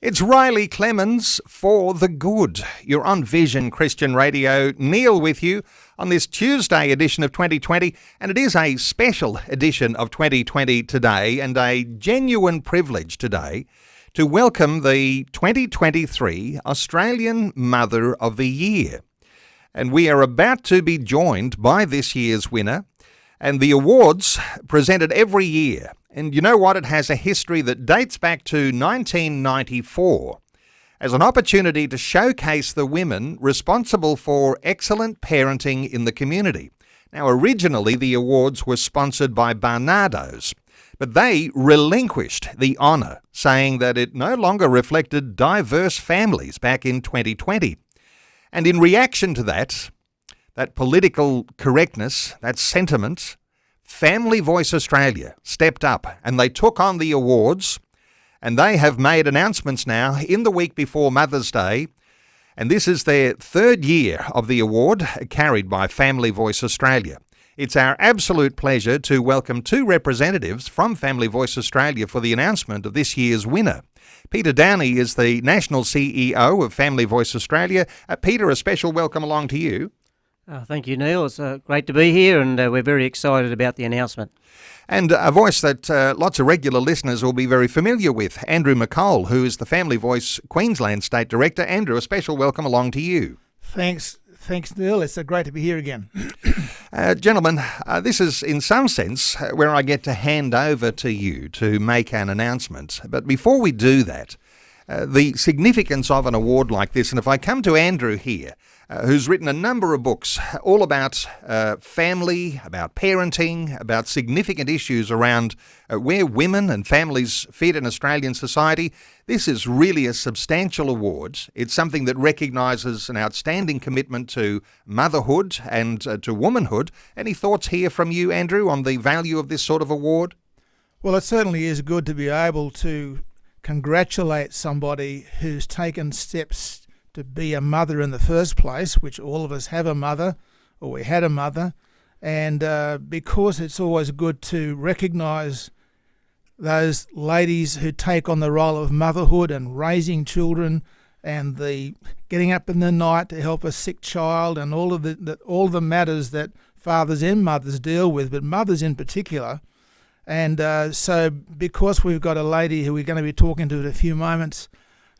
It's Riley Clemens for The Good. You're on Vision Christian Radio. Neil with you on this Tuesday edition of 2020, and it is a special edition of 2020 today, and a genuine privilege today to welcome the 2023 Australian Mother of the Year. And we are about to be joined by this year's winner, and the awards presented every year. And you know what? It has a history that dates back to 1994 as an opportunity to showcase the women responsible for excellent parenting in the community. Now, originally the awards were sponsored by Barnardo's, but they relinquished the honour, saying that it no longer reflected diverse families back in 2020. And in reaction to that political correctness, that sentiment, Family Voice Australia stepped up and they took on the awards, and they have made announcements now in the week before Mother's Day, and this is their third year of the award carried by Family Voice Australia. It's our absolute pleasure to welcome two representatives from Family Voice Australia for the announcement of this year's winner. Peter Downey is the National CEO of Family Voice Australia. Peter, a special welcome along to you. Thank you, Neil. It's great to be here, and we're very excited about the announcement. And a voice that lots of regular listeners will be very familiar with, Andrew McColl, who is the Family Voice Queensland State Director. Andrew, a special welcome along to you. Thanks, Neil. It's great to be here again. Gentlemen, this is in some sense where I get to hand over to you to make an announcement. But before we do that, the significance of an award like this, and if I come to Andrew here, who's written a number of books all about family, about parenting, about significant issues around where women and families fit in Australian society. This is really a substantial award. It's something that recognises an outstanding commitment to motherhood and to womanhood. Any thoughts here from you, Andrew, on the value of this sort of award? Well, it certainly is good to be able to congratulate somebody who's taken steps to be a mother in the first place, which all of us have a mother, or we had a mother, and because it's always good to recognise those ladies who take on the role of motherhood and raising children, and the getting up in the night to help a sick child, and all of the matters that fathers and mothers deal with, but mothers in particular. And so because we've got a lady who we're going to be talking to in a few moments,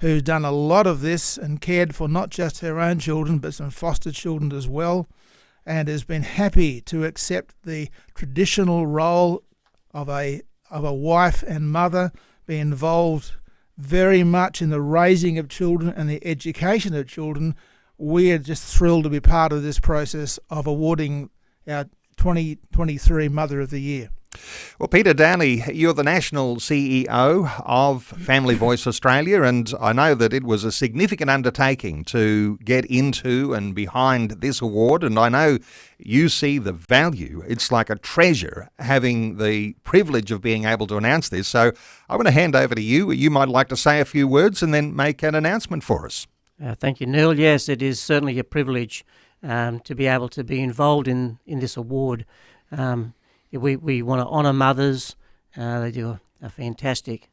who's done a lot of this and cared for not just her own children but some foster children as well, and has been happy to accept the traditional role of a wife and mother, be involved very much in the raising of children and the education of children. We are just thrilled to be part of this process of awarding our 2023 Mother of the Year. Well, Peter Downey, you're the National CEO of Family Voice Australia, and I know that it was a significant undertaking to get into and behind this award, and I know you see the value. It's like a treasure having the privilege of being able to announce this. So I want to hand over to you. You might like to say a few words and then make an announcement for us. Thank you, Neil. Yes, it is certainly a privilege to be able to be involved in this award. We want to honour mothers. They do a fantastic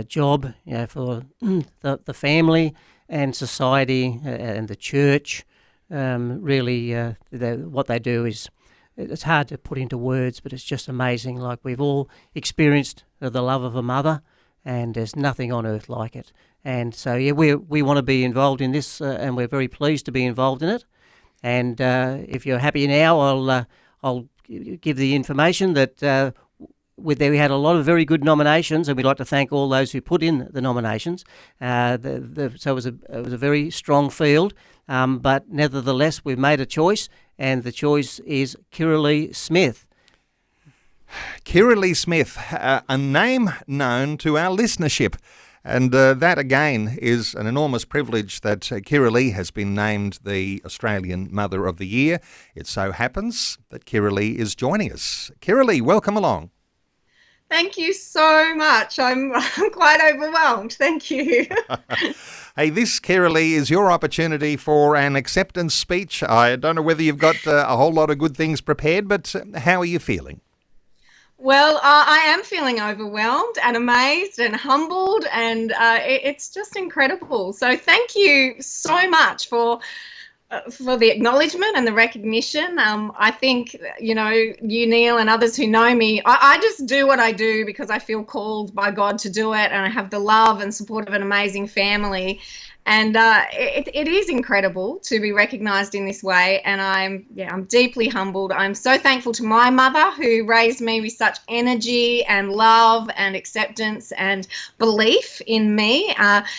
job for the family and society and the church. Really, what they do is, it's hard to put into words, but it's just amazing. Like, we've all experienced the love of a mother, and there's nothing on earth like it. And so, we want to be involved in this, and we're very pleased to be involved in it. And if you're happy now, I'll give the information that we had a lot of very good nominations, and we'd like to thank all those who put in the nominations. So it was a very strong field, but nevertheless we've made a choice, and the choice is Kiralee Smith. Kiralee Smith, a name known to our listenership. And that, again, is an enormous privilege that Kiralee has been named the Australian Mother of the Year. It so happens that Kiralee is joining us. Kiralee, welcome along. Thank you so much. I'm quite overwhelmed. Thank you. Hey, this, Kiralee, is your opportunity for an acceptance speech. I don't know whether you've got a whole lot of good things prepared, but how are you feeling? Well, I am feeling overwhelmed and amazed and humbled, and it's just incredible. So thank you so much for the acknowledgement and the recognition. I think, you, Neil, and others who know me, I just do what I do because I feel called by God to do it, and I have the love and support of an amazing family. And it is incredible to be recognised in this way, and I'm deeply humbled. I'm so thankful to my mother, who raised me with such energy and love and acceptance and belief in me.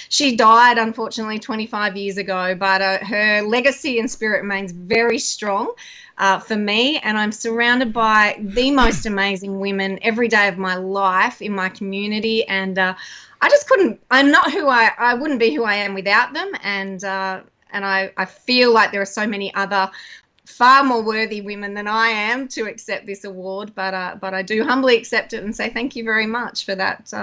She died, unfortunately, 25 years ago, but her legacy and spirit remains very strong. For me, and I'm surrounded by the most amazing women every day of my life in my community, and I just couldn't. I'm not who I wouldn't be who I am without them, and I feel like there are so many other far more worthy women than I am to accept this award, but I do humbly accept it and say thank you very much for that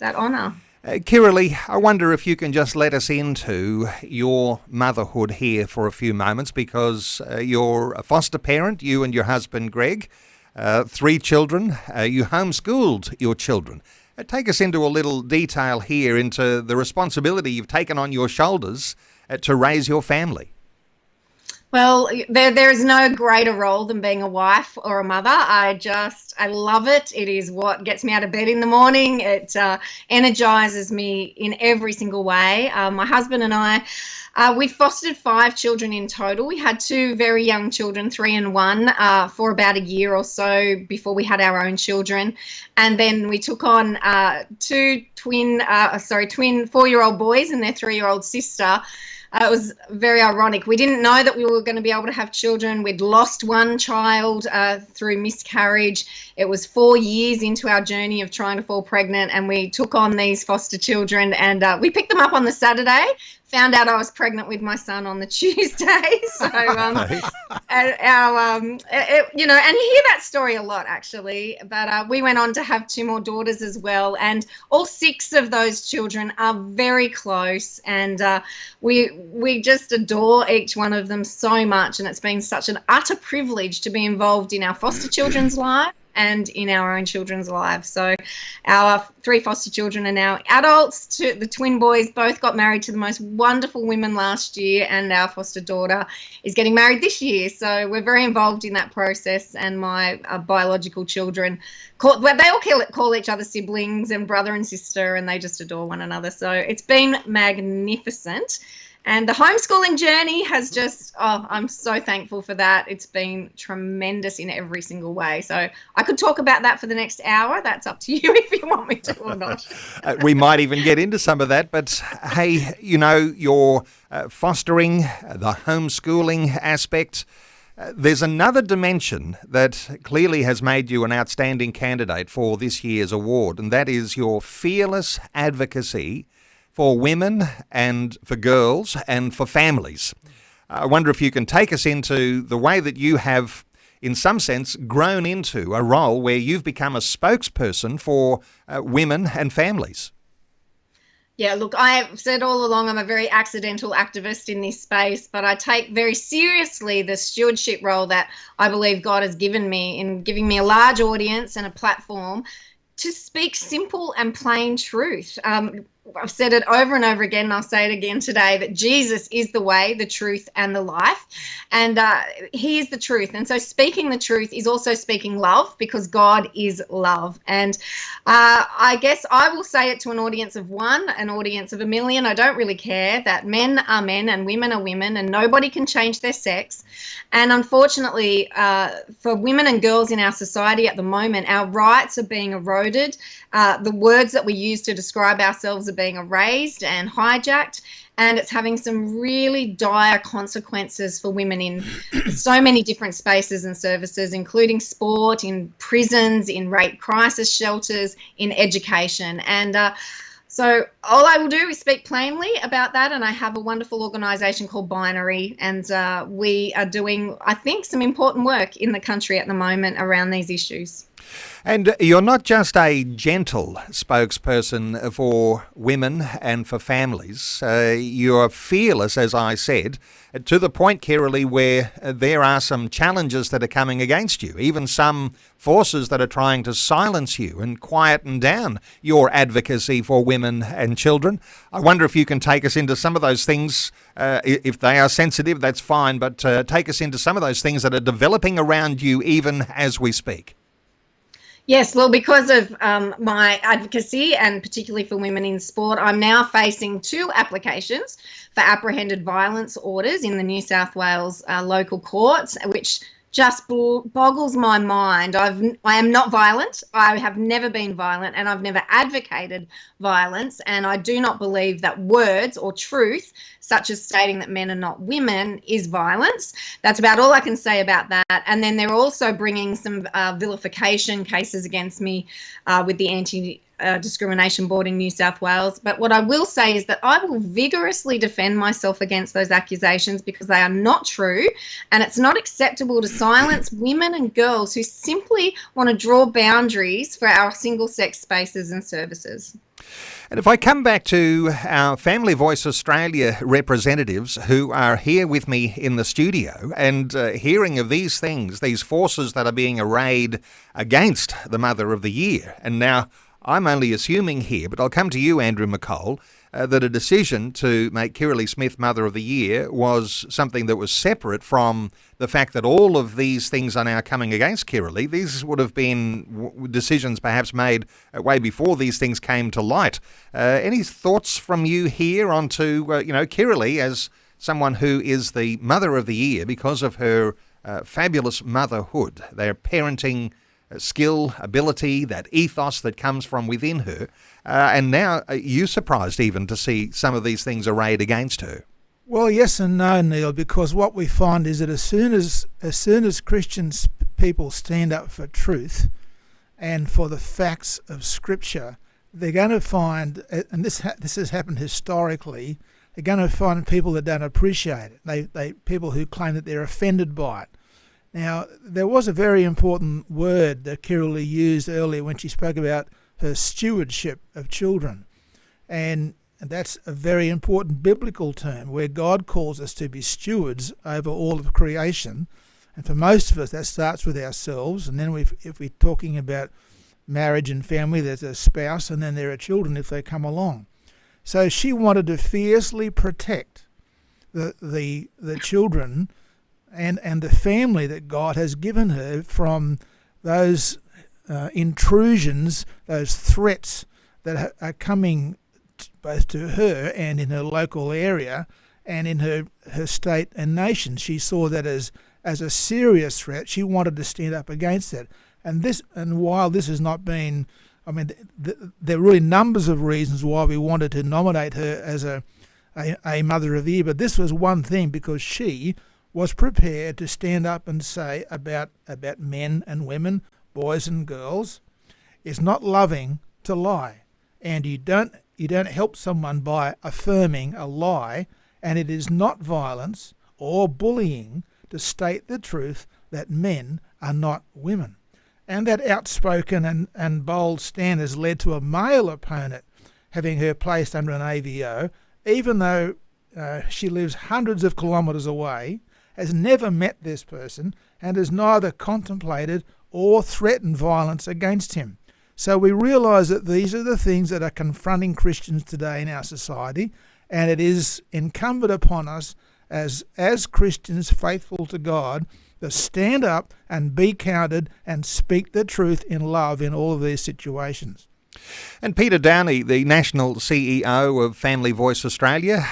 honour. Kiralee, I wonder if you can just let us into your motherhood here for a few moments, because you're a foster parent, you and your husband Greg, 3 children, you homeschooled your children. Take us into a little detail here into the responsibility you've taken on your shoulders to raise your family. Well, there is no greater role than being a wife or a mother. I love it. It is what gets me out of bed in the morning. It energizes me in every single way. My husband and I, we fostered 5 children in total. We had 2 very young children, 3 and 1, for about a year or so before we had our own children. And then we took on 2 twin 4-year-old boys and their 3-year-old sister. It was very ironic. We didn't know that we were going to be able to have children. We'd lost one child through miscarriage. It was 4 years into our journey of trying to fall pregnant, and we took on these foster children, and we picked them up on the Saturday. Found out I was pregnant with my son on the Tuesday. So, and you hear that story a lot, actually. But we went on to have 2 more daughters as well, and all 6 of those children are very close, and we just adore each one of them so much. And it's been such an utter privilege to be involved in our foster children's lives and in our own children's lives. So our 3 foster children are now adults. The twin boys both got married to the most wonderful women last year, and our foster daughter is getting married this year. So we're very involved in that process, and my biological children, they all call each other siblings and brother and sister, and they just adore one another. So it's been magnificent. And the homeschooling journey has just, I'm so thankful for that. It's been tremendous in every single way. So I could talk about that for the next hour. That's up to you if you want me to or not. We might even get into some of that. But, hey, you're fostering, the homeschooling aspect. There's another dimension that clearly has made you an outstanding candidate for this year's award, and that is your fearless advocacy for women and for girls and for families. I wonder if you can take us into the way that you have, in some sense, grown into a role where you've become a spokesperson for women and families. Yeah, look, I have said all along I'm a very accidental activist in this space, but I take very seriously the stewardship role that I believe God has given me in giving me a large audience and a platform to speak simple and plain truth. I've said it over and over again, and I'll say it again today, that Jesus is the way, the truth, and the life. And he is the truth. And so speaking the truth is also speaking love, because God is love. And I guess I will say it to an audience of 1, an audience of 1 million. I don't really care that men are men and women are women, and nobody can change their sex. And unfortunately, for women and girls in our society at the moment, our rights are being eroded. The words that we use to describe ourselves are being erased and hijacked, and it's having some really dire consequences for women in so many different spaces and services, including sport, in prisons, in rape crisis shelters, in education. And so all I will do is speak plainly about that, and I have a wonderful organisation called Binary, and we are doing, I think, some important work in the country at the moment around these issues. And you're not just a gentle spokesperson for women and for families. You're fearless, as I said, to the point, Kiralee, where there are some challenges that are coming against you, even some forces that are trying to silence you and quieten down your advocacy for women and children. I wonder if you can take us into some of those things. If they are sensitive, that's fine, but take us into some of those things that are developing around you even as we speak. Yes, well, because of my advocacy and particularly for women in sport, I'm now facing 2 applications for apprehended violence orders in the New South Wales local courts, which just boggles my mind. I am not violent. I have never been violent, and I've never advocated violence. And I do not believe that words or truth, such as stating that men are not women, is violence. That's about all I can say about that. And then they're also bringing some vilification cases against me with the Anti-Discrimination Board in New South Wales. But what I will say is that I will vigorously defend myself against those accusations because they are not true, and it's not acceptable to silence women and girls who simply want to draw boundaries for our single-sex spaces and services. And if I come back to our Family Voice Australia representatives who are here with me in the studio and hearing of these things, these forces that are being arrayed against the Mother of the Year, and now I'm only assuming here, but I'll come to you, Andrew McColl, that a decision to make Kiralee Smith Mother of the Year was something that was separate from the fact that all of these things are now coming against Kiralee. These would have been decisions perhaps made way before these things came to light. Any thoughts from you here onto, Kiralee as someone who is the Mother of the Year because of her fabulous motherhood, their parenting skill, ability, that ethos that comes from within her, and now you surprised even to see some of these things arrayed against her? Well, yes and no, Neil, because what we find is that as soon as Christian people stand up for truth and for the facts of Scripture, they're going to find, and this has happened historically, they're going to find people that don't appreciate it. They people who claim that they're offended by it. Now, there was a very important word that Kiralee used earlier when she spoke about her stewardship of children. And that's a very important biblical term where God calls us to be stewards over all of creation. And for most of us, that starts with ourselves. And then if we're talking about marriage and family, there's a spouse, and then there are children if they come along. So she wanted to fiercely protect the children and the family that God has given her from those intrusions, those threats that are coming both to her and in her local area and in her state and nation. She saw that as a serious threat. She wanted to stand up against that. And while this has not been, there are really numbers of reasons why we wanted to nominate her as a Mother of the Year, but this was one thing because she was prepared to stand up and say about men and women, boys and girls, it's not loving to lie. And you don't help someone by affirming a lie, and it is not violence or bullying to state the truth that men are not women. And that outspoken and bold stand has led to a male opponent having her placed under an AVO, even though she lives hundreds of kilometres away, has never met this person, and has neither contemplated or threatened violence against him. So we realise that these are the things that are confronting Christians today in our society, and it is incumbent upon us as Christians faithful to God to stand up and be counted and speak the truth in love in all of these situations. And Peter Downey, the National CEO of Family Voice Australia,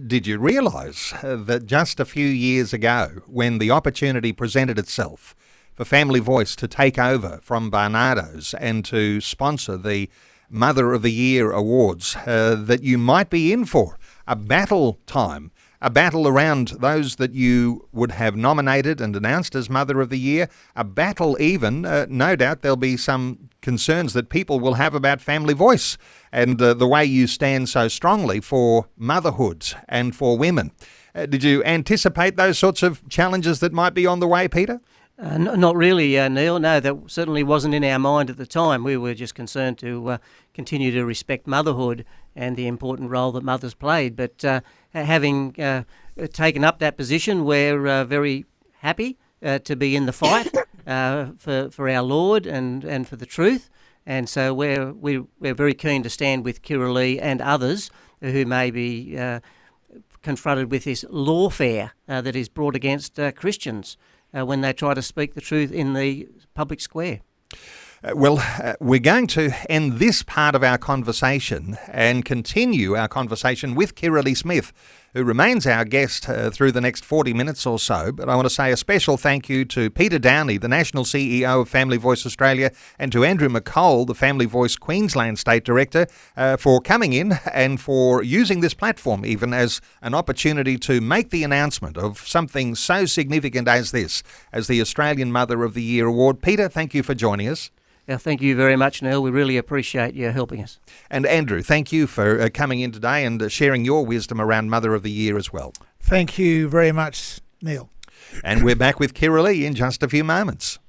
did you realise that just a few years ago, when the opportunity presented itself for Family Voice to take over from Barnardo's and to sponsor the Mother of the Year Awards, that you might be in for a battle time, a battle around those that you would have nominated and announced as Mother of the Year, a battle even, no doubt there'll be some concerns that people will have about Family Voice and the way you stand so strongly for motherhood and for women. Did you anticipate those sorts of challenges that might be on the way, Peter? Not really, Neil. No, that certainly wasn't in our mind at the time. We were just concerned to continue to respect motherhood and the important role that mothers played. But having taken up that position, we're very happy to be in the fight for our Lord and for the truth. And so we're very keen to stand with Kirralie and others who may be confronted with this lawfare that is brought against Christians when they try to speak the truth in the public square. We're going to end this part of our conversation and continue our conversation with Kirralie Smith, who remains our guest through the next 40 minutes or so. But I want to say a special thank you to Peter Downey, the National CEO of Family Voice Australia, and to Andrew McColl, the Family Voice Queensland State Director, for coming in and for using this platform even as an opportunity to make the announcement of something so significant as this, as the Australian Mother of the Year Award. Peter, thank you for joining us. Thank you very much, Neil. We really appreciate you helping us. And Andrew, thank you for coming in today and sharing your wisdom around Mother of the Year as well. Thank you very much, Neil. And we're back with Kirralie in just a few moments.